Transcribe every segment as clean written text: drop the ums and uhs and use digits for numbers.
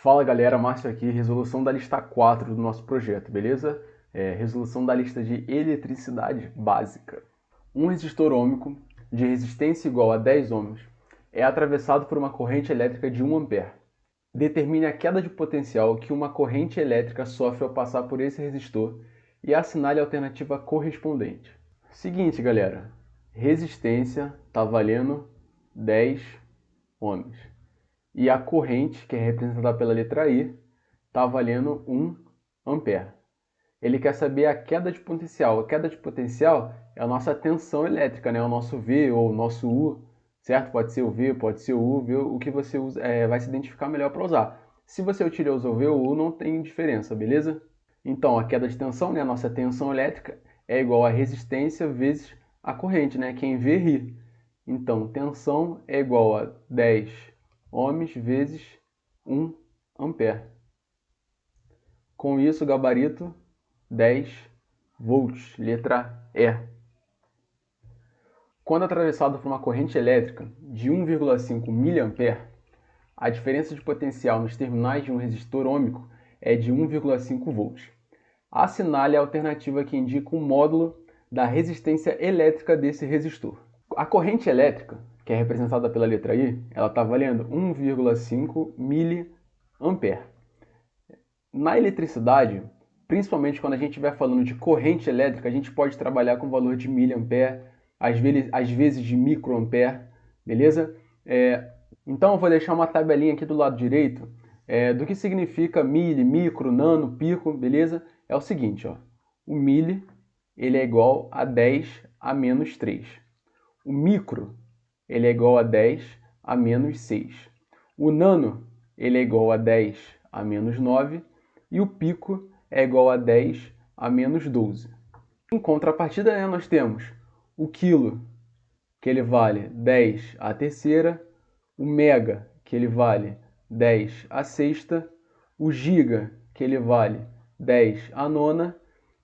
Fala galera, Márcio aqui, resolução da lista 4 do nosso projeto, beleza? Resolução da lista de eletricidade básica. Um resistor ôhmico de resistência igual a 10 ohms é atravessado por uma corrente elétrica de 1 ampere. Determine a queda de potencial que uma corrente elétrica sofre ao passar por esse resistor e assinale a alternativa correspondente. Seguinte galera, resistência está valendo 10 ohms. E a corrente, que é representada pela letra I, está valendo 1 ampere. Ele quer saber a queda de potencial. A queda de potencial é a nossa tensão elétrica, né? O nosso V ou o nosso U, certo? Pode ser o V, pode ser o U, ver o que você usa, vai se identificar melhor para usar. Se você utilizar o V ou o U, não tem diferença, beleza? Então, a queda de tensão, né? A nossa tensão elétrica é igual a resistência vezes a corrente, né? Quem vê, ri. Então, tensão é igual a 10 ohms vezes 1 ampere. Com isso, gabarito 10 volts, letra E. Quando atravessado por uma corrente elétrica de 1,5 mA, a diferença de potencial nos terminais de um resistor ôhmico é de 1,5 volts. Assinale a alternativa que indica o módulo da resistência elétrica desse resistor. A corrente elétrica, que é representada pela letra I, ela está valendo 1,5 mA. Na eletricidade, principalmente quando a gente estiver falando de corrente elétrica, a gente pode trabalhar com o valor de miliampere, às vezes de microampere, beleza? Então eu vou deixar uma tabelinha aqui do lado direito do que significa mili, micro, nano, pico, beleza? É o seguinte, ó, o mili ele é igual a 10 a menos 3. O micro ele é igual a 10 a menos 6. O nano ele é igual a 10 a menos 9. E o pico é igual a 10 a menos 12. Em contrapartida, né, nós temos o quilo, que ele vale 10 a terceira, o mega, que ele vale 10 a sexta, o giga, que ele vale 10 a nona,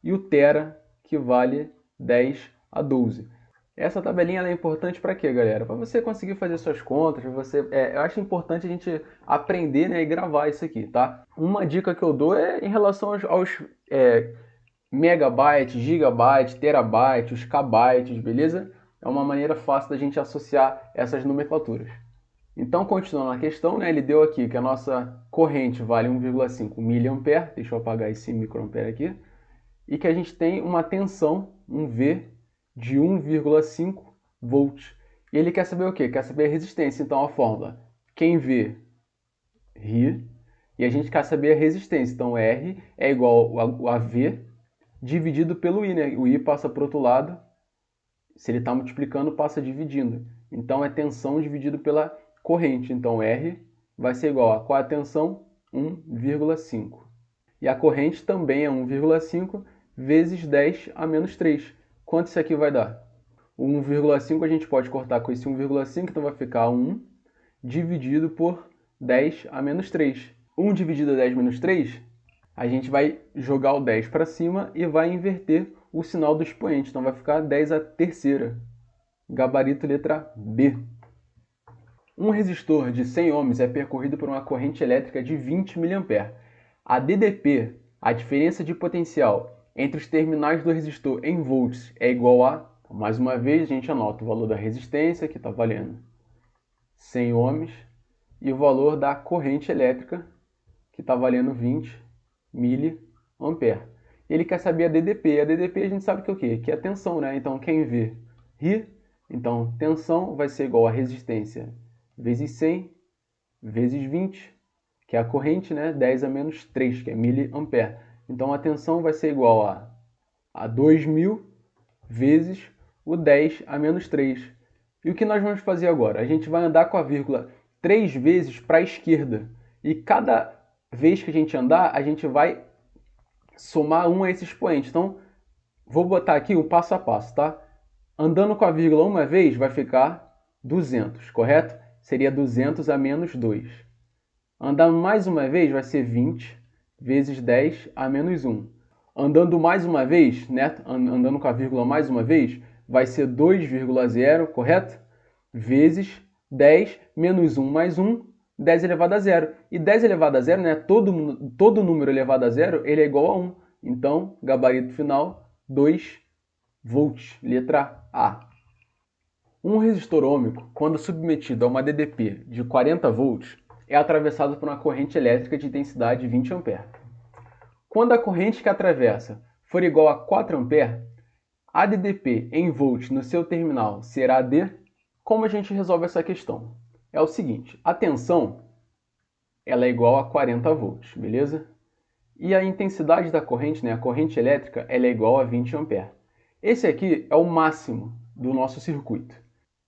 e o tera, que vale 10 a 12. Essa tabelinha é importante para quê, galera? Para você conseguir fazer suas contas, eu acho importante a gente aprender, né, e gravar isso aqui, tá? Uma dica que eu dou é em relação aos megabytes, gigabytes, terabytes, os kbytes, beleza? É uma maneira fácil da gente associar essas nomenclaturas. Então, continuando a questão, né, ele deu aqui que a nossa corrente vale 1,5 mA, deixa eu apagar esse microampere aqui, e que a gente tem uma tensão, um V, de 1,5 volts. E ele quer saber o quê? Quer saber a resistência. Então, a fórmula, quem vê, ri. E a gente quer saber a resistência. Então, R é igual a V dividido pelo I, né? O I passa para o outro lado. Se ele está multiplicando, passa dividindo. Então, é tensão dividido pela corrente. Então, R vai ser igual a qual é a tensão? 1,5. E a corrente também é 1,5 vezes 10 a menos 3. Quanto isso aqui vai dar? O 1,5 a gente pode cortar com esse 1,5, então vai ficar 1 dividido por 10 a menos 3. 1 dividido a 10 menos 3, a gente vai jogar o 10 para cima e vai inverter o sinal do expoente. Então vai ficar 10 a terceira. Gabarito letra B. Um resistor de 100 ohms é percorrido por uma corrente elétrica de 20 mA. A DDP, a diferença de potencial entre os terminais do resistor em volts, é igual a, mais uma vez, a gente anota o valor da resistência, que está valendo 100 ohms, e o valor da corrente elétrica, que está valendo 20 mA. Ele quer saber a DDP. A DDP a gente sabe que é o quê? Que é a tensão, né? Então, quem vê, ri. Então, tensão vai ser igual a resistência vezes 100 vezes 20, que é a corrente, né? 10 a menos 3, que é miliampere. Então, a tensão vai ser igual a 2.000 vezes o 10 a menos 3. E o que nós vamos fazer agora? A gente vai andar com a vírgula 3 vezes para a esquerda. E cada vez que a gente andar, a gente vai somar 1 a esse expoente. Então, vou botar aqui o passo a passo, tá? Andando com a vírgula uma vez, vai ficar 200, correto? Seria 200 a menos 2. Andar mais uma vez vai ser 20 vezes 10 a menos 1. Andando mais uma vez, né? Andando com a vírgula mais uma vez, vai ser 2,0, correto? Vezes 10 menos 1 mais 1 10 elevado a zero. E 10 elevado a zero, né, todo número elevado a zero, ele é igual a 1. Então, gabarito final, 2 volts, letra A. Um resistor ôhmico, quando submetido a uma DDP de 40 volts, é atravessado por uma corrente elétrica de intensidade 20 A. Quando a corrente que atravessa for igual a 4 A, a DDP em volts no seu terminal será de... Como a gente resolve essa questão? É o seguinte, a tensão ela é igual a 40 volts, beleza? E a intensidade da corrente, né, a corrente elétrica, ela é igual a 20 A. Esse aqui é o máximo do nosso circuito.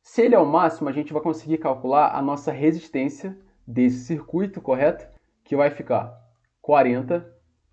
Se ele é o máximo, a gente vai conseguir calcular a nossa resistência desse circuito, correto? Que vai ficar 40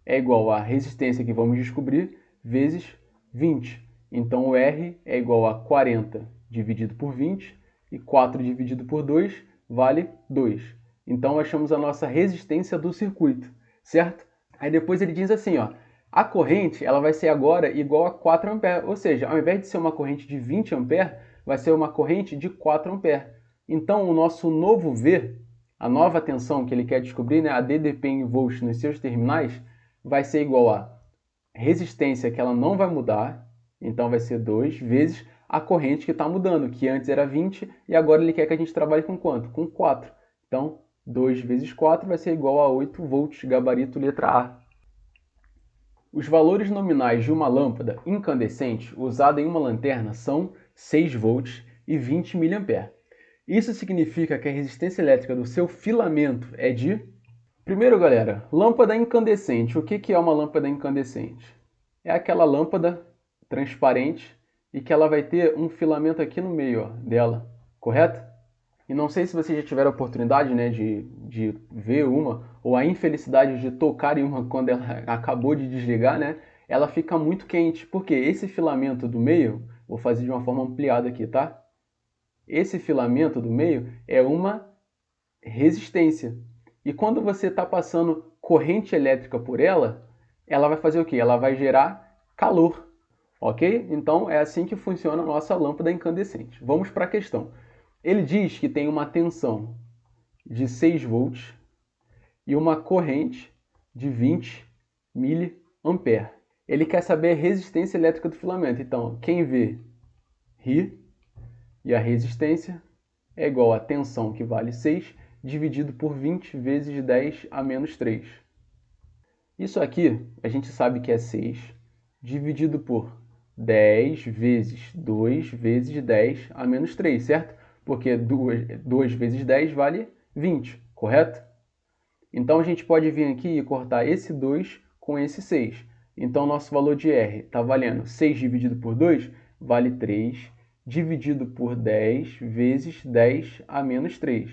é igual à resistência que vamos descobrir, vezes 20. Então, o R é igual a 40 dividido por 20, e 4 dividido por 2 vale 2. Então, achamos a nossa resistência do circuito, certo? Aí depois ele diz assim, ó, a corrente ela vai ser agora igual a 4 A, ou seja, ao invés de ser uma corrente de 20 A, vai ser uma corrente de 4 A. Então, o nosso novo V, a nova tensão que ele quer descobrir, né, a DDP em volts nos seus terminais, vai ser igual a resistência, que ela não vai mudar, então vai ser 2, vezes a corrente que está mudando, que antes era 20 e agora ele quer que a gente trabalhe com quanto? Com 4. Então, 2 vezes 4 vai ser igual a 8 volts, gabarito letra A. Os valores nominais de uma lâmpada incandescente usada em uma lanterna são 6 volts e 20 mA. Isso significa que a resistência elétrica do seu filamento é de... Primeiro, galera, lâmpada incandescente. O que é uma lâmpada incandescente? É aquela lâmpada transparente e que ela vai ter um filamento aqui no meio, ó, dela, correto? E não sei se vocês já tiveram a oportunidade, né, de ver uma, ou a infelicidade de tocar em uma quando ela acabou de desligar, né? Ela fica muito quente, porque esse filamento do meio, vou fazer de uma forma ampliada aqui, tá? Esse filamento do meio é uma resistência. E quando você está passando corrente elétrica por ela, ela vai fazer o quê? Ela vai gerar calor, ok? Então é assim que funciona a nossa lâmpada incandescente. Vamos para a questão. Ele diz que tem uma tensão de 6 volts e uma corrente de 20 mA. Ele quer saber a resistência elétrica do filamento. Então, quem vê, ri. E a resistência é igual a tensão, que vale 6, dividido por 20 vezes 10 a menos 3. Isso aqui, a gente sabe que é 6, dividido por 10 vezes 2 vezes 10 a menos 3, certo? Porque 2 vezes 10 vale 20, correto? Então, a gente pode vir aqui e cortar esse 2 com esse 6. Então, nosso valor de R está valendo 6 dividido por 2 vale 3, dividido por 10 vezes 10 a menos 3.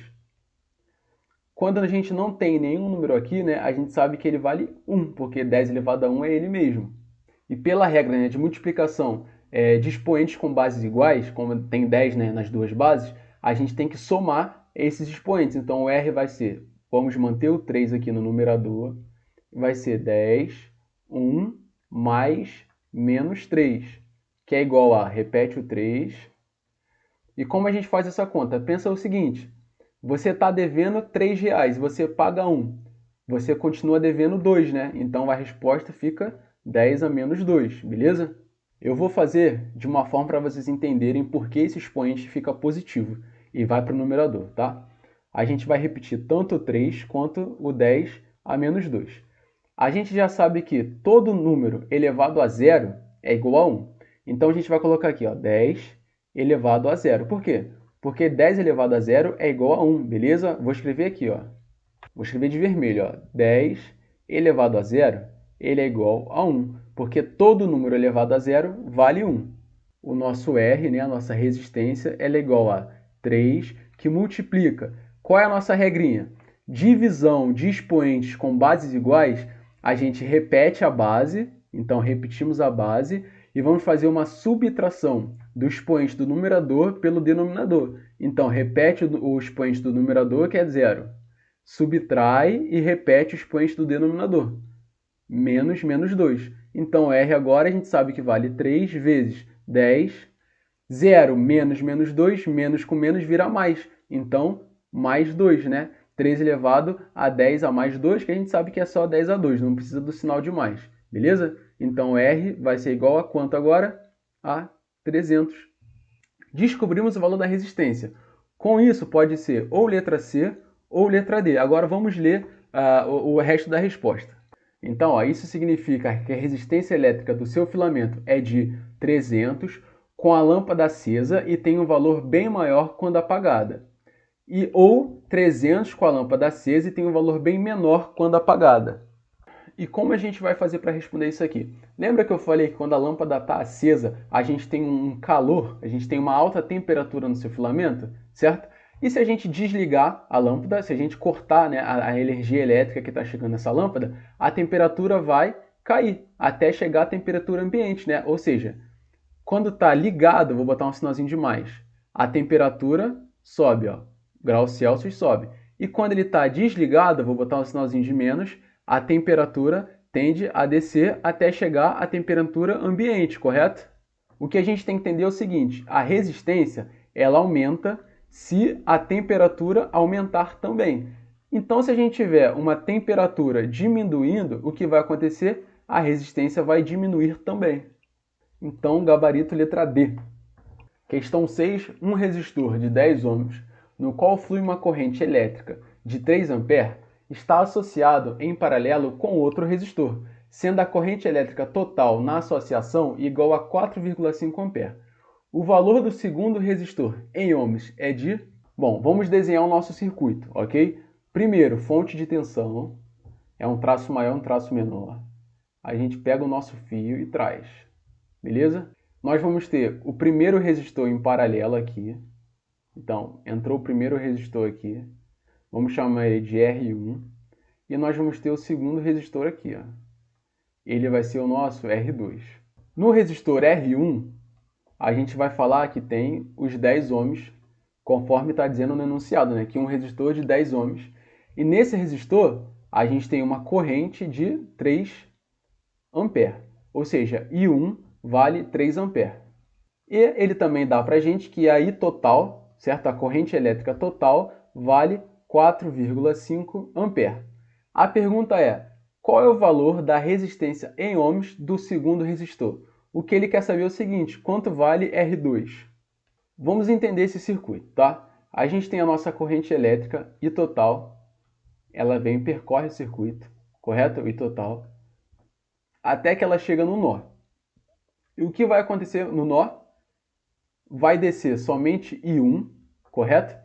Quando a gente não tem nenhum número aqui, né, a gente sabe que ele vale 1, porque 10 elevado a 1 é ele mesmo. E pela regra, né, de multiplicação de expoentes com bases iguais, como tem 10, né, nas duas bases, a gente tem que somar esses expoentes. Então, o R vai ser, vamos manter o 3 aqui no numerador, vai ser 10, 1 mais menos 3, que é igual a, repete o 3. E como a gente faz essa conta? Pensa o seguinte, você está devendo R$3, você paga 1. Você continua devendo 2, né? Então, a resposta fica 10 a menos 2, beleza? Eu vou fazer de uma forma para vocês entenderem por que esse expoente fica positivo e vai para o numerador, tá? A gente vai repetir tanto o 3 quanto o 10 a menos 2. A gente já sabe que todo número elevado a zero é igual a 1. Então, a gente vai colocar aqui, ó, 10 elevado a zero. Por quê? Porque 10 elevado a zero é igual a 1, beleza? Vou escrever aqui, ó. Vou escrever de vermelho, ó. 10 elevado a zero, ele é igual a 1, porque todo número elevado a zero vale 1. O nosso R, né, a nossa resistência, ela é igual a 3, que multiplica. Qual é a nossa regrinha? Divisão de expoentes com bases iguais, a gente repete a base, então repetimos a base, e vamos fazer uma subtração do expoente do numerador pelo denominador. Então, repete o expoente do numerador, que é 0. Subtrai e repete o expoente do denominador. Menos 2. Então, R agora a gente sabe que vale 3 vezes 10. 0 menos 2, menos com menos vira mais. Então, mais 2, né? 3 elevado a 10 a mais 2, que a gente sabe que é só 10 a 2, não precisa do sinal de mais, beleza? Então R vai ser igual a quanto agora? A 300. Descobrimos o valor da resistência. Com isso, pode ser ou letra C ou letra D. Agora vamos ler o resto da resposta. Então, ó, isso significa que a resistência elétrica do seu filamento é de 300 com a lâmpada acesa e tem um valor bem maior quando apagada. Ou 300 com a lâmpada acesa e tem um valor bem menor quando apagada. E como a gente vai fazer para responder isso aqui? Lembra que eu falei que quando a lâmpada está acesa, a gente tem um calor, a gente tem uma alta temperatura no seu filamento, certo? E se a gente desligar a lâmpada, se a gente cortar, né, a energia elétrica que está chegando nessa lâmpada, a temperatura vai cair até chegar à temperatura ambiente, né? Ou seja, quando está ligado, vou botar um sinalzinho de mais, a temperatura sobe, ó, graus Celsius sobe. E quando ele está desligado, vou botar um sinalzinho de menos, a temperatura tende a descer até chegar à temperatura ambiente, correto? O que a gente tem que entender é o seguinte, a resistência ela aumenta se a temperatura aumentar também. Então, se a gente tiver uma temperatura diminuindo, o que vai acontecer? A resistência vai diminuir também. Então, gabarito letra D. Questão 6. Um resistor de 10 ohms, no qual flui uma corrente elétrica de 3 A, está associado em paralelo com outro resistor, sendo a corrente elétrica total na associação igual a 4,5 A. O valor do segundo resistor em ohms é de... Bom, vamos desenhar o nosso circuito, ok? Primeiro, fonte de tensão, é um traço maior, um traço menor. A gente pega o nosso fio e traz, beleza? Nós vamos ter o primeiro resistor em paralelo aqui. Então, entrou o primeiro resistor aqui. Vamos chamar ele de R1. E nós vamos ter o segundo resistor aqui, ó. Ele vai ser o nosso R2. No resistor R1, a gente vai falar que tem os 10 ohms, conforme está dizendo no enunciado, né? Que um resistor de 10 ohms. E nesse resistor, a gente tem uma corrente de 3 ampere. Ou seja, I1 vale 3 ampere. E ele também dá para a gente que a I total, certo? A corrente elétrica total vale 4,5 ampere. A pergunta é, qual é o valor da resistência em ohms do segundo resistor? O que ele quer saber é o seguinte, quanto vale R2? Vamos entender esse circuito, tá? A gente tem a nossa corrente elétrica I total, ela vem e percorre o circuito, correto? I total, até que ela chega no nó. E o que vai acontecer no nó? Vai descer somente I1, correto?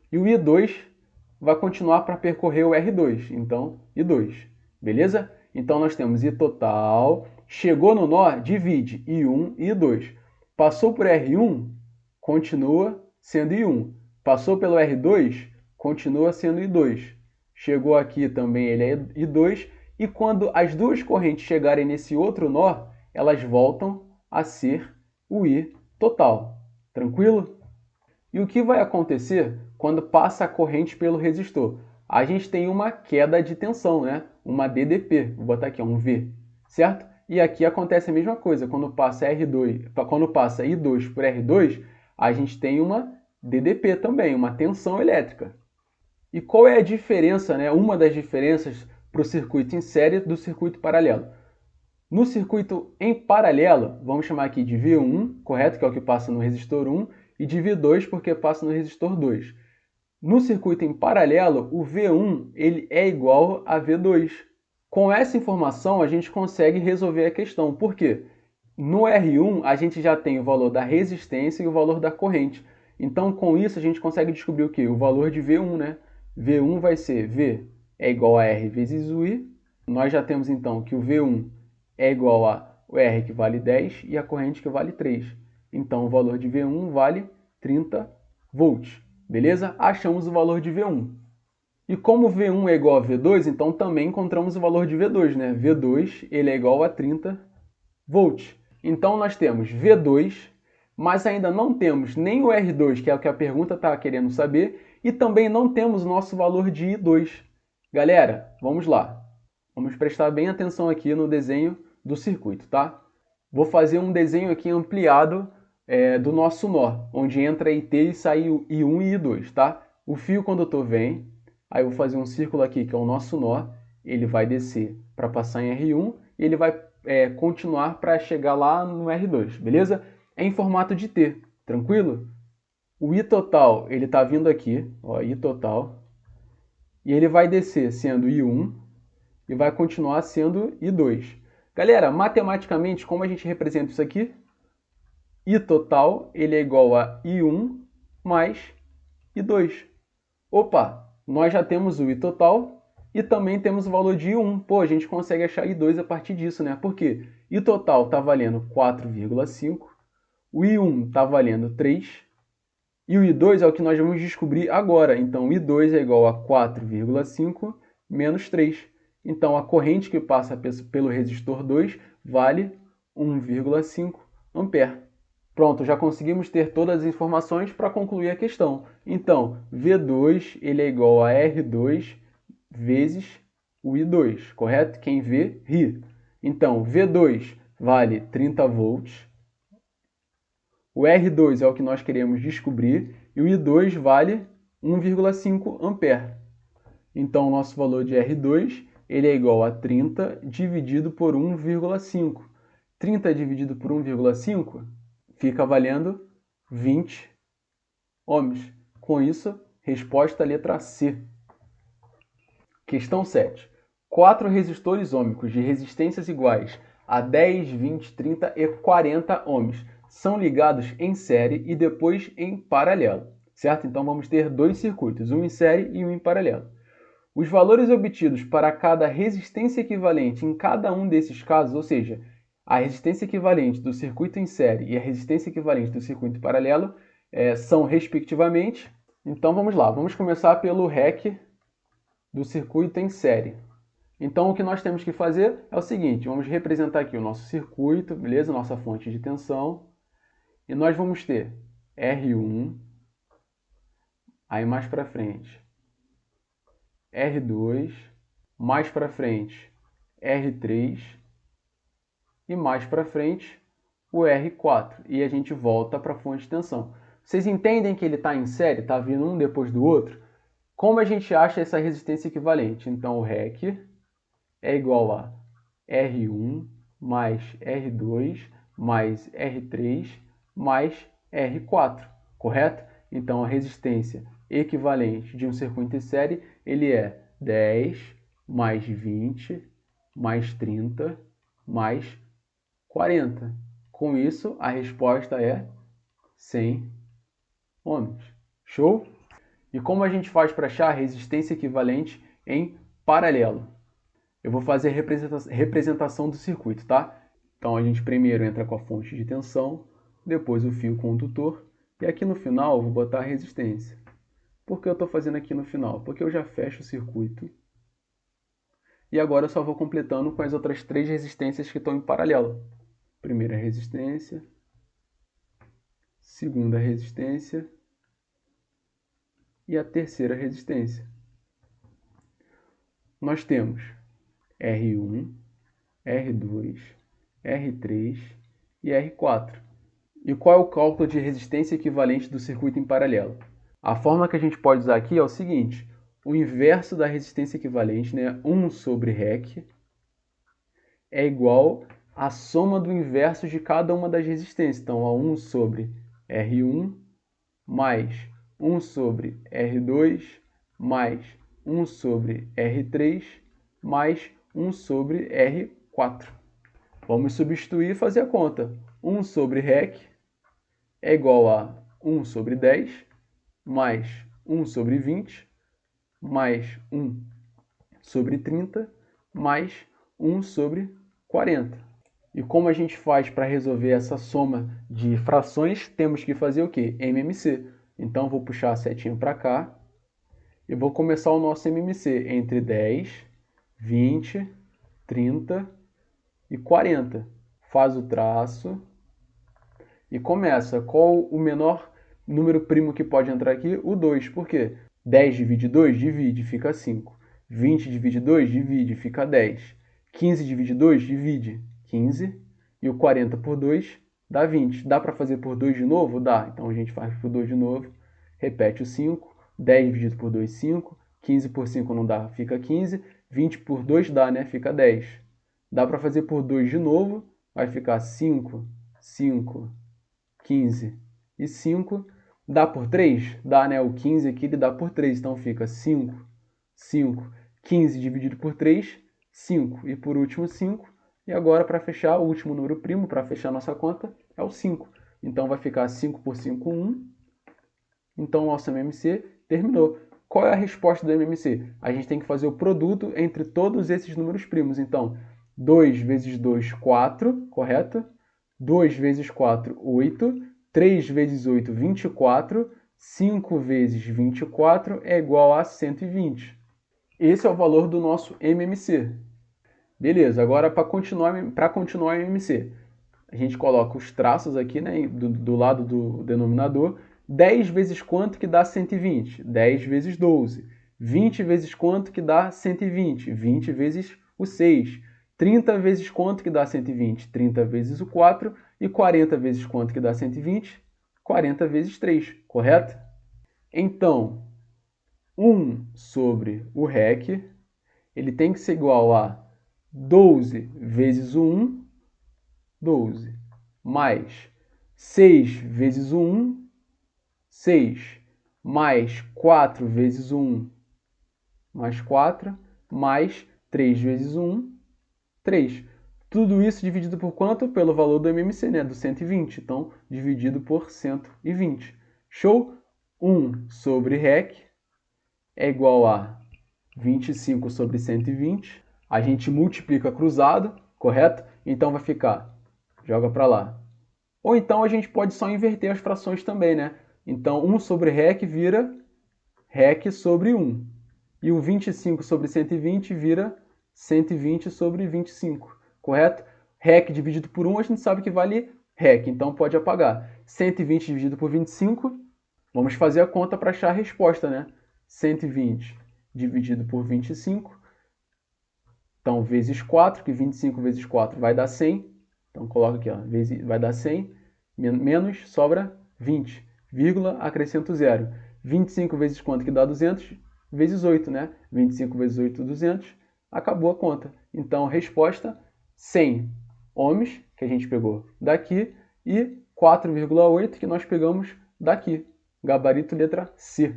E o I2 vai continuar para percorrer o R2, então I2, beleza? Então nós temos I total, chegou no nó, divide I1 e I2. Passou por R1, continua sendo I1. Passou pelo R2, continua sendo I2. Chegou aqui também ele é I2, e quando as duas correntes chegarem nesse outro nó, elas voltam a ser o I total. Tranquilo? E o que vai acontecer quando passa a corrente pelo resistor? A gente tem uma queda de tensão, né? Uma DDP, vou botar aqui, um V, certo? E aqui acontece a mesma coisa, quando passa I2 por R2, a gente tem uma DDP também, uma tensão elétrica. E qual é a diferença, né? Uma das diferenças para o circuito em série do circuito paralelo? No circuito em paralelo, vamos chamar aqui de V1, correto? Que é o que passa no resistor 1, e de V2 porque passa no resistor 2. No circuito em paralelo, o V1 ele é igual a V2. Com essa informação, a gente consegue resolver a questão. Por quê? No R1, a gente já tem o valor da resistência e o valor da corrente. Então, com isso, a gente consegue descobrir o quê? O valor de V1, né? V1 vai ser V é igual a R vezes o I. Nós já temos, então, que o V1 é igual a o R, que vale 10, e a corrente, que vale 3. Então, o valor de V1 vale 30 volts. Beleza? Achamos o valor de V1. E como V1 é igual a V2, então também encontramos o valor de V2, né? V2 ele é igual a 30 volts. Então, nós temos V2, mas ainda não temos nem o R2, que é o que a pergunta está querendo saber, e também não temos o nosso valor de I2. Galera, vamos lá. Vamos prestar bem atenção aqui no desenho do circuito, tá? Vou fazer um desenho aqui ampliado do nosso nó, onde entra IT e sai o I1 e I2, tá? O fio condutor vem, Aí eu vou fazer um círculo aqui, que é o nosso nó. Ele vai descer para passar em R1 e ele vai continuar para chegar lá no R2, beleza? É em formato de T, tranquilo? O I total, ele está vindo aqui, ó, I total, e ele vai descer sendo I1 e vai continuar sendo I2. Galera, matematicamente, como a gente representa isso aqui? I total, ele é igual a I1 mais I2. Opa, nós já temos o I total e também temos o valor de I1. Pô, a gente consegue achar I2 a partir disso, né? Por quê? I total está valendo 4,5, o I1 está valendo 3, e o I2 é o que nós vamos descobrir agora. Então, o I2 é igual a 4,5 menos 3. Então, a corrente que passa pelo resistor 2 vale 1,5 ampere. Pronto, já conseguimos ter todas as informações para concluir a questão. Então, V2 ele é igual a R2 vezes o I2, correto? Quem vê, ri. Então, V2 vale 30 volts. O R2 é o que nós queremos descobrir e o I2 vale 1,5 ampere. Então, o nosso valor de R2 ele é igual a 30 dividido por 1,5. 30 dividido por 1,5 fica valendo 20 ohms. Com isso, resposta letra C. Questão 7. 4 resistores ôhmicos de resistências iguais a 10, 20, 30 e 40 ohms são ligados em série e depois em paralelo, certo? Então vamos ter dois circuitos, um em série e um em paralelo. Os valores obtidos para cada resistência equivalente em cada um desses casos, ou seja, a resistência equivalente do circuito em série e a resistência equivalente do circuito paralelo, são respectivamente. Então vamos lá, vamos começar pelo REC do circuito em série. Então o que nós temos que fazer é o seguinte, vamos representar aqui o nosso circuito, beleza? Nossa fonte de tensão. E nós vamos ter R1, aí mais para frente R2, mais para frente R3 e mais para frente o R4. E a gente volta para a fonte de tensão. Vocês entendem que ele está em série, está vindo um depois do outro? Como a gente acha essa resistência equivalente? Então o REC é igual a R1 mais R2 mais R3 mais R4, correto? Então a resistência equivalente de um circuito em série ele é 10 mais 20 mais 30 mais 40. Com isso, a resposta é 100 ohms. Show? E como a gente faz para achar a resistência equivalente em paralelo? Eu vou fazer a representação do circuito, tá? Então a gente primeiro entra com a fonte de tensão, depois o fio condutor, e aqui no final eu vou botar a resistência. Por que eu estou fazendo aqui no final? Porque eu já fecho o circuito. E agora eu só vou completando com as outras três resistências que estão em paralelo. Primeira resistência, segunda resistência e a terceira resistência. Nós temos R1, R2, R3 e R4. E qual é o cálculo de resistência equivalente do circuito em paralelo? A forma que a gente pode usar aqui é o seguinte, o inverso da resistência equivalente, né, 1 sobre REC, é igual à soma do inverso de cada uma das resistências. Então, a 1 sobre R1 mais 1 sobre R2 mais 1 sobre R3 mais 1 sobre R4. Vamos substituir e fazer a conta. 1 sobre REC é igual a 1 sobre 10 mais 1 sobre 20 mais 1 sobre 30 mais 1 sobre 40. E como a gente faz para resolver essa soma de frações, temos que fazer o quê? MMC. Então vou puxar a setinha para cá e vou começar o nosso MMC entre 10, 20, 30 e 40. Faz o traço e começa. Qual o menor número primo que pode entrar aqui? O 2. Por quê? 10 divide 2, divide, fica 5. 20 divide 2, divide, fica 10. 15 divide 2, divide, 15. E o 40 por 2 dá 20. Dá para fazer por 2 de novo? Dá. Então a gente faz por 2 de novo. Repete o 5. 10 dividido por 2, 5. 15 por 5 não dá, fica 15. 20 por 2 dá, né? Fica 10. Dá para fazer por 2 de novo, vai ficar 5, 5, 15 e 5. Dá por 3? Dá, né? O 15 aqui ele dá por 3, então fica 5, 5, 15 dividido por 3, 5. E por último 5. E agora, para fechar, o último número primo, para fechar nossa conta, é o 5. Então vai ficar 5 por 5, 1. Então o nosso MMC terminou. Qual é a resposta do MMC? A gente tem que fazer o produto entre todos esses números primos. Então, 2 vezes 2, 4, correto? 2 vezes 4, 8. 3 vezes 8, 24. 5 vezes 24 é igual a 120. Esse é o valor do nosso MMC. Beleza, agora para continuar o MMC, a gente coloca os traços aqui, né, do lado do denominador. 10 vezes quanto que dá 120? 10 vezes 12. 20 vezes quanto que dá 120? 20 vezes o 6. 30 vezes quanto que dá 120? 30 vezes o 4. E 40 vezes quanto que dá 120? 40 vezes 3, correto? Então, 1 sobre o REC, ele tem que ser igual a 12 vezes o 1, 12, mais 6 vezes o 1, 6, mais 4 vezes o 1, mais 4, mais 3 vezes o 1, 3. Tudo isso dividido por quanto? Pelo valor do MMC, né? Do 120. Então, dividido por 120. Show? 1 sobre REC é igual a 25 sobre 120. A gente multiplica cruzado, correto? Então vai ficar, joga para lá. Ou então a gente pode só inverter as frações também, né? Então 1 sobre REC vira REC sobre 1. E o 25 sobre 120 vira 120 sobre 25, correto? REC dividido por 1 a gente sabe que vale REC, então pode apagar. 120 dividido por 25, vamos fazer a conta para achar a resposta, né? 120 dividido por 25, então vezes 4, que 25 vezes 4 vai dar 100. Então coloca aqui, ó, vai dar 100, menos, sobra 20, vírgula, acrescento 0. 25 vezes quanto que dá 200? Vezes 8, né? 25 vezes 8, 200. Acabou a conta. Então, resposta, 100 ohms, que a gente pegou daqui, e 4,8 que nós pegamos daqui. Gabarito letra C.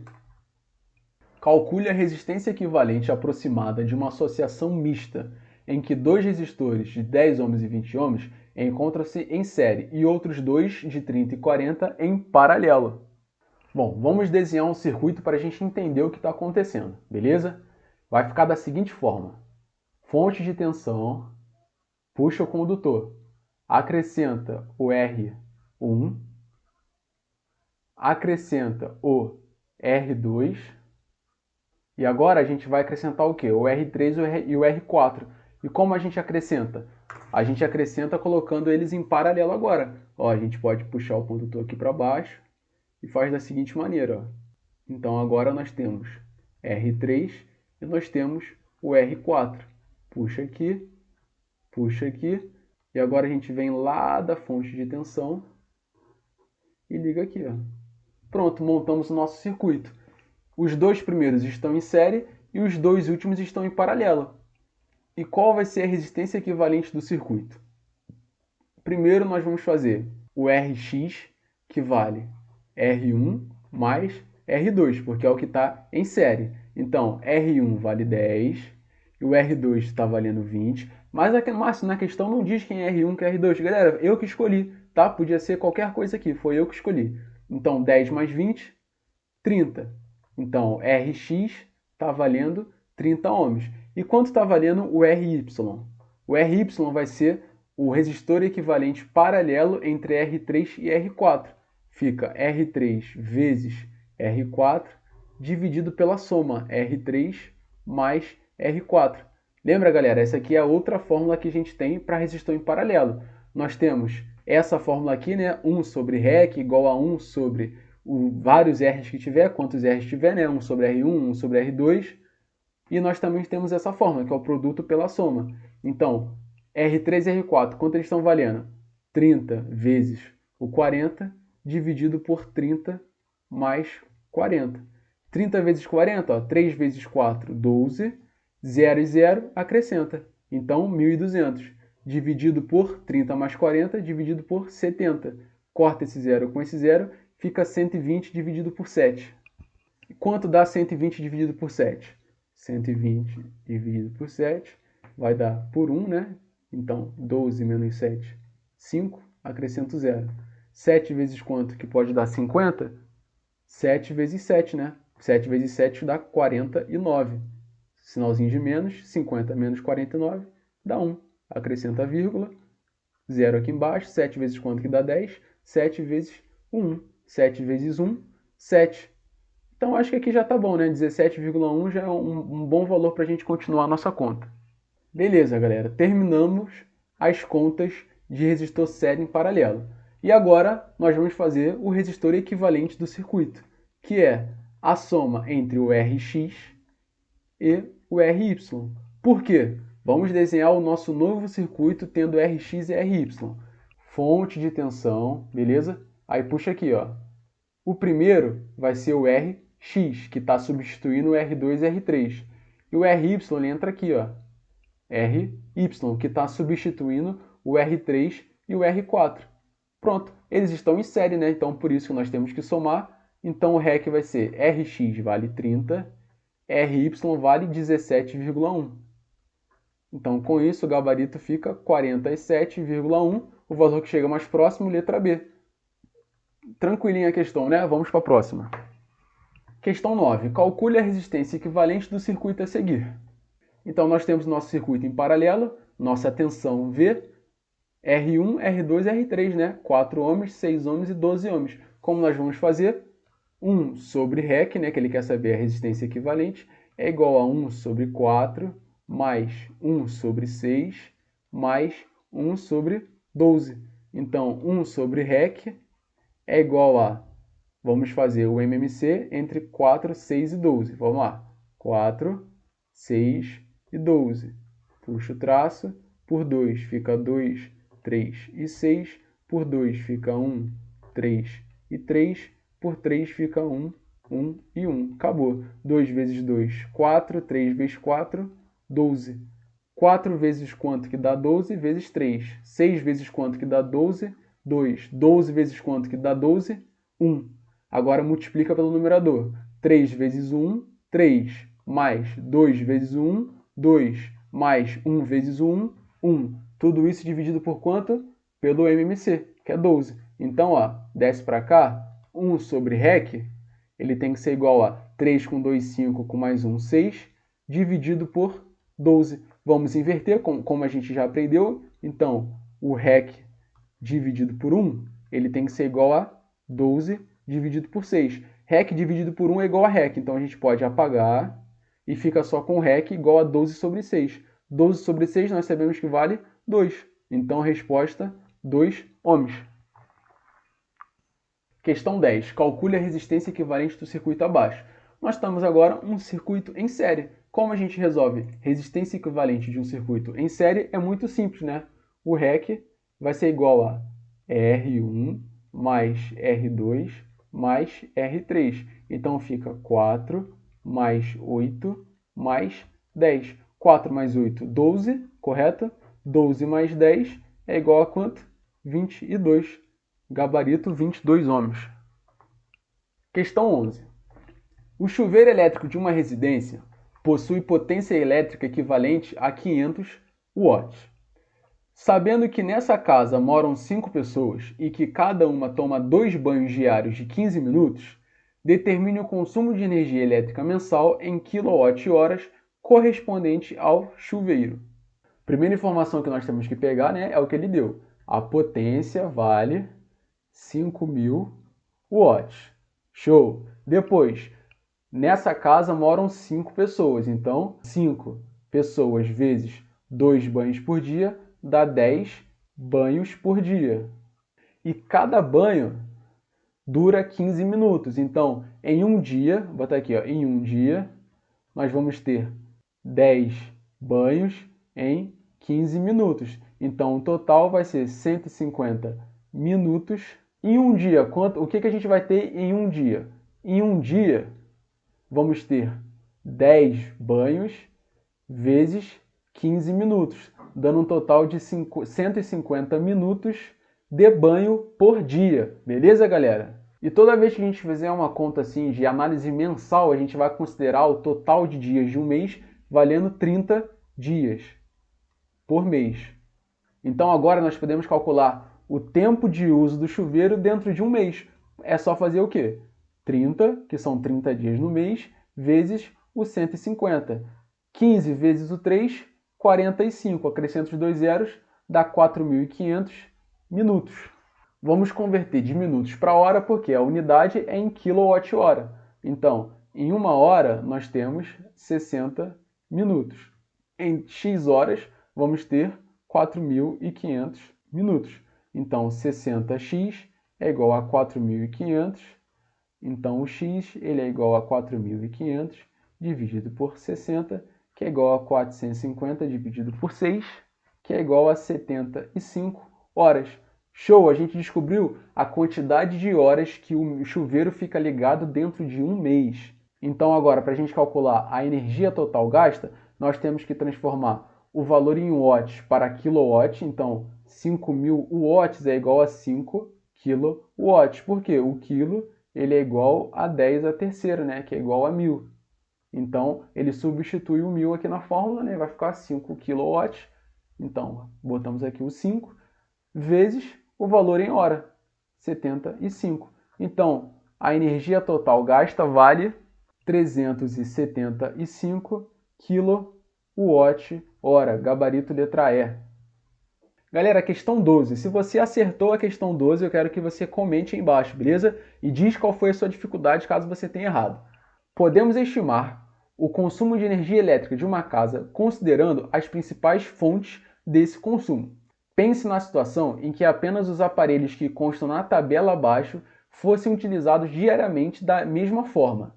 Calcule a resistência equivalente aproximada de uma associação mista, em que dois resistores de 10 ohms e 20 ohms encontram-se em série e outros dois de 30 e 40 em paralelo. Bom, vamos desenhar um circuito para a gente entender o que está acontecendo, beleza? Vai ficar da seguinte forma. Fonte de tensão, puxa o condutor, acrescenta o R1, acrescenta o R2, e agora a gente vai acrescentar o quê? O R3 e o R4. E como a gente acrescenta? A gente acrescenta colocando eles em paralelo agora. Ó, a gente pode puxar o condutor aqui para baixo e faz da seguinte maneira. Ó. Então agora nós temos R3 e nós temos o R4. Puxa aqui e agora a gente vem lá da fonte de tensão e liga aqui. Ó. Pronto, montamos o nosso circuito. Os dois primeiros estão em série e os dois últimos estão em paralelo. E qual vai ser a resistência equivalente do circuito? Primeiro nós vamos fazer o Rx, que vale R1 mais R2, porque é o que está em série. Então, R1 vale 10 e o R2 está valendo 20. Mas na questão não diz quem é R1 que é R2. Galera, eu que escolhi, tá? Podia ser qualquer coisa aqui, foi eu que escolhi. Então, 10 mais 20, 30. Então, Rx está valendo 30 ohms. E quanto está valendo o Ry? O Ry vai ser o resistor equivalente paralelo entre R3 e R4. Fica R3 vezes R4 dividido pela soma R3 mais R4. Lembra, galera? Essa aqui é a outra fórmula que a gente tem para resistor em paralelo. Nós temos essa fórmula aqui, né? 1 sobre REC igual a 1 sobre vários R's que tiver, quantos R's tiver, né? 1 sobre R1, 1 sobre R2. E nós também temos essa fórmula, que é o produto pela soma. Então, R3 e R4, quanto eles estão valendo? 30 vezes o 40 dividido por 30 mais 40. 30 vezes 40, ó, 3 vezes 4, 12. 0 e 0, acrescenta. Então, 1.200. Dividido por 30 mais 40, dividido por 70. Corta esse 0 com esse 0, fica 120 dividido por 7. Quanto dá 120 dividido por 7? 120 dividido por 7 vai dar por 1, né? Então, 12 menos 7, 5, acrescento 0. 7 vezes quanto que pode dar 50? 7 vezes 7, né? 7 vezes 7 dá 49. Sinalzinho de menos, 50 menos 49 dá 1. Acrescenta a vírgula, 0 aqui embaixo. 7 vezes quanto que dá 10? 7 vezes 1. 7 vezes 1, 7. Então, acho que aqui já está bom, né? 17,1 já é um bom valor para a gente continuar a nossa conta. Beleza, galera. Terminamos as contas de resistor série em paralelo. E agora, nós vamos fazer o resistor equivalente do circuito, que é a soma entre o Rx e o Ry. Por quê? Vamos desenhar o nosso novo circuito tendo Rx e Ry. Fonte de tensão, beleza? Aí puxa aqui, ó. O primeiro vai ser o Rx, que está substituindo o R2 e R3. E o Ry ele entra aqui, ó. Ry, que está substituindo o R3 e o R4. Pronto, eles estão em série, né? Então, por isso que nós temos que somar. Então, o REC vai ser Rx vale 30, Ry vale 17,1. Então, com isso, o gabarito fica 47,1, o valor que chega mais próximo, letra B. Tranquilinha a questão, né? Vamos para a próxima. Questão 9. Calcule a resistência equivalente do circuito a seguir. Então, nós temos nosso circuito em paralelo, nossa tensão V, R1, R2 e R3, né? 4 ohms, 6 ohms e 12 ohms. Como nós vamos fazer? 1 sobre REC, né? Que ele quer saber a resistência equivalente, é igual a 1 sobre 4, mais 1 sobre 6, mais 1 sobre 12. Então, 1 sobre REC é igual a, vamos fazer o MMC entre 4, 6 e 12. Vamos lá. 4, 6 e 12. Puxa o traço, por 2 fica 2, 3 e 6, por 2 fica 1, 3 e 3, por 3 fica 1, 1 e 1. Acabou. 2 vezes 2, 4, 3 vezes 4, 12. 4 vezes quanto que dá 12? Vezes 3. 6 vezes quanto que dá 12? 2. 12 vezes quanto que dá 12? 1. Agora multiplica pelo numerador. 3 vezes 1, 3. Mais 2 vezes 1, 2. Mais 1 vezes 1, 1. Tudo isso dividido por quanto? Pelo MMC, que é 12. Então, ó, desce para cá, 1 sobre REC, ele tem que ser igual a 3 com 2, 5, com mais 1, 6, dividido por 12. Vamos inverter, como a gente já aprendeu. Então, o REC dividido por 1, ele tem que ser igual a 12 dividido por 6. REC dividido por 1 é igual a REC, então a gente pode apagar e fica só com REC igual a 12 sobre 6. 12 sobre 6 nós sabemos que vale 2. Então, a resposta, 2 ohms. Questão 10. Calcule a resistência equivalente do circuito abaixo. Nós estamos agora um circuito em série. Como a gente resolve resistência equivalente de um circuito em série? É muito simples, né? O REC vai ser igual a R1 mais R2 mais R3. Então, fica 4 mais 8 mais 10. 4 mais 8, 12, correto? 12 mais 10 é igual a quanto? 22. Gabarito 22 ohms. Questão 11. O chuveiro elétrico de uma residência possui potência elétrica equivalente a 500 watts. Sabendo que nessa casa moram 5 pessoas e que cada uma toma 2 banhos diários de 15 minutos, determine o consumo de energia elétrica mensal em kWh correspondente ao chuveiro. Primeira informação que nós temos que pegar, né, é o que ele deu. A potência vale 5.000 watts. Show! Depois, nessa casa moram 5 pessoas. Então, 5 pessoas vezes 2 banhos por dia dá 10 banhos por dia. E cada banho dura 15 minutos. Então, em um dia, vou botar aqui, ó, em um dia, nós vamos ter 10 banhos em 15 minutos. Então, o total vai ser 150 minutos. Em um dia, o que a gente vai ter em um dia? Em um dia, vamos ter 10 banhos vezes 15 minutos, dando um total de 150 minutos de banho por dia. Beleza, galera? E toda vez que a gente fizer uma conta assim de análise mensal, a gente vai considerar o total de dias de um mês valendo 30 dias por mês. Então agora nós podemos calcular o tempo de uso do chuveiro dentro de um mês. É só fazer o quê? 30, que são 30 dias no mês, vezes o 150. 15 vezes o 3, 45. Acrescenta os dois zeros, dá 4.500 minutos. Vamos converter de minutos para hora, porque a unidade é em quilowatt-hora. Então, em uma hora, nós temos 60 minutos. Em x horas, vamos ter 4.500 minutos. Então, 60x é igual a 4.500. Então, o x ele é igual a 4.500 dividido por 60, que é igual a 450 dividido por 6, que é igual a 75 horas. Show! A gente descobriu a quantidade de horas que o chuveiro fica ligado dentro de um mês. Então agora, para a gente calcular a energia total gasta, nós temos que transformar o valor em watts para quilowatt. Então, 5.000 watts é igual a 5 kilowatts. Por quê? O quilo ele é igual a 10 a terceira, né? Que é igual a 1.000. Então, ele substitui o 1.000 aqui na fórmula, né? Vai ficar 5 kW. Então, botamos aqui o 5 vezes o valor em hora, 75. Então, a energia total gasta vale 375 kWh, gabarito letra E. Galera, questão 12. Se você acertou a questão 12, eu quero que você comente aí embaixo, beleza? E diz qual foi a sua dificuldade caso você tenha errado. Podemos estimar o consumo de energia elétrica de uma casa considerando as principais fontes desse consumo. Pense na situação em que apenas os aparelhos que constam na tabela abaixo fossem utilizados diariamente da mesma forma.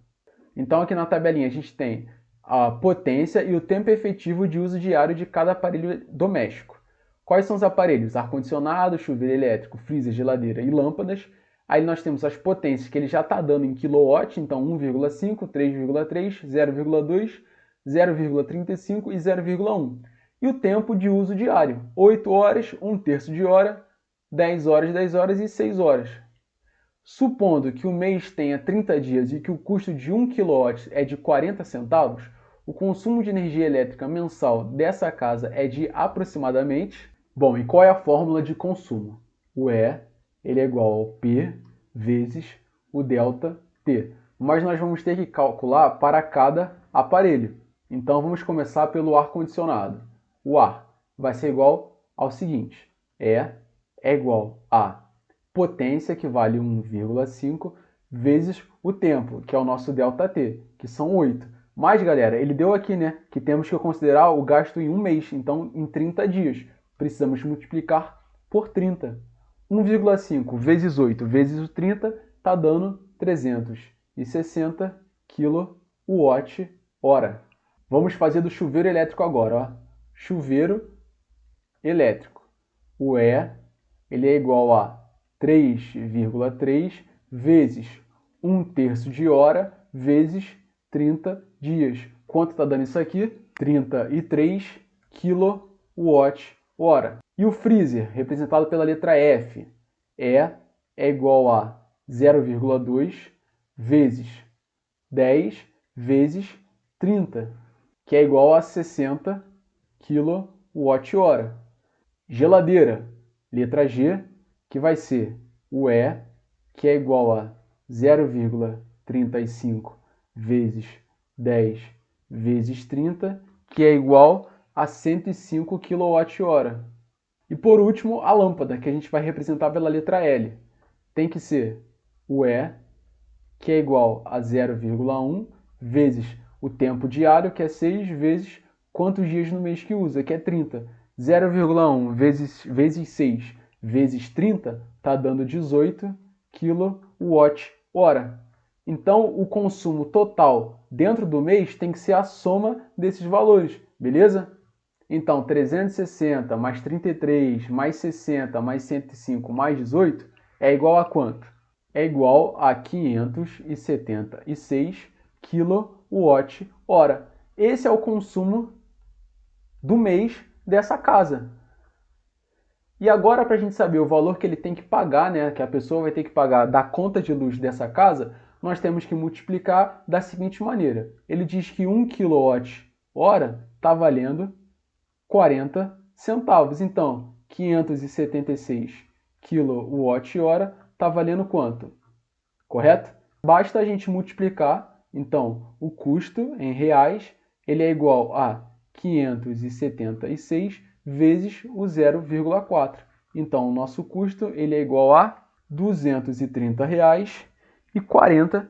Então aqui na tabelinha a gente tem a potência e o tempo efetivo de uso diário de cada aparelho doméstico. Quais são os aparelhos? Ar-condicionado, chuveiro elétrico, freezer, geladeira e lâmpadas. Aí nós temos as potências que ele já está dando em quilowatt, então 1,5, 3,3, 0,2, 0,35 e 0,1. E o tempo de uso diário, 8 horas, 1/3 de hora, 10 horas, 10 horas e 6 horas. Supondo que o mês tenha 30 dias e que o custo de 1 kW é de 40 centavos, o consumo de energia elétrica mensal dessa casa é de aproximadamente... Bom, e qual é a fórmula de consumo? O E ele é igual ao P vezes o delta T. Mas nós vamos ter que calcular para cada aparelho. Então vamos começar pelo ar-condicionado. O ar vai ser igual ao seguinte. E é igual a potência, que vale 1,5, vezes o tempo, que é o nosso ΔT, que são 8. Mas, galera, ele deu aqui, né, que temos que considerar o gasto em um mês, então em 30 dias. Precisamos multiplicar por 30. 1,5 vezes 8 vezes o 30 está dando 360 kWh. Vamos fazer do chuveiro elétrico agora. Ó. Chuveiro elétrico. O E ele é igual a 3,3 vezes 1/3 de hora vezes 30 dias. Quanto está dando isso aqui? 33 kWh. E o freezer, representado pela letra F, é igual a 0,2 vezes 10 vezes 30, que é igual a 60 kWh. Geladeira, letra G, que vai ser o E, que é igual a 0,35 vezes 10 vezes 30, que é igual a 105 kWh. E por último, a lâmpada, que a gente vai representar pela letra L. Tem que ser o E, que é igual a 0,1 vezes o tempo diário, que é 6, vezes quantos dias no mês que usa, que é 30. 0,1 vezes 6 vezes 30 está dando 18 kWh. Então, o consumo total dentro do mês tem que ser a soma desses valores, beleza? Então, 360 mais 33 mais 60 mais 105 mais 18 é igual a quanto? É igual a 576 kWh. Esse é o consumo do mês dessa casa. E agora, para a gente saber o valor que ele tem que pagar, né, que a pessoa vai ter que pagar da conta de luz dessa casa, nós temos que multiplicar da seguinte maneira. Ele diz que 1 kWh está valendo 40 centavos. Então, 576 kWh está valendo quanto? Correto? Basta a gente multiplicar, então, o custo em reais, ele é igual a 576 vezes o 0,4. Então, o nosso custo ele é igual a R$ 230,40.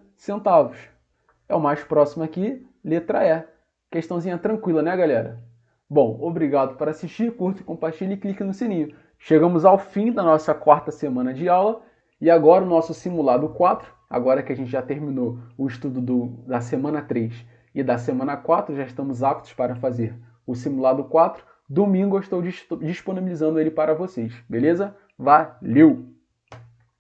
É o mais próximo aqui, letra E. Questãozinha tranquila, né, galera? Bom, obrigado por assistir, curta, compartilhe e clique no sininho. Chegamos ao fim da nossa quarta semana de aula e agora o nosso simulado 4, agora que a gente já terminou o estudo da semana 3 e da semana 4, já estamos aptos para fazer o simulado 4. Domingo eu estou disponibilizando ele para vocês, beleza? Valeu!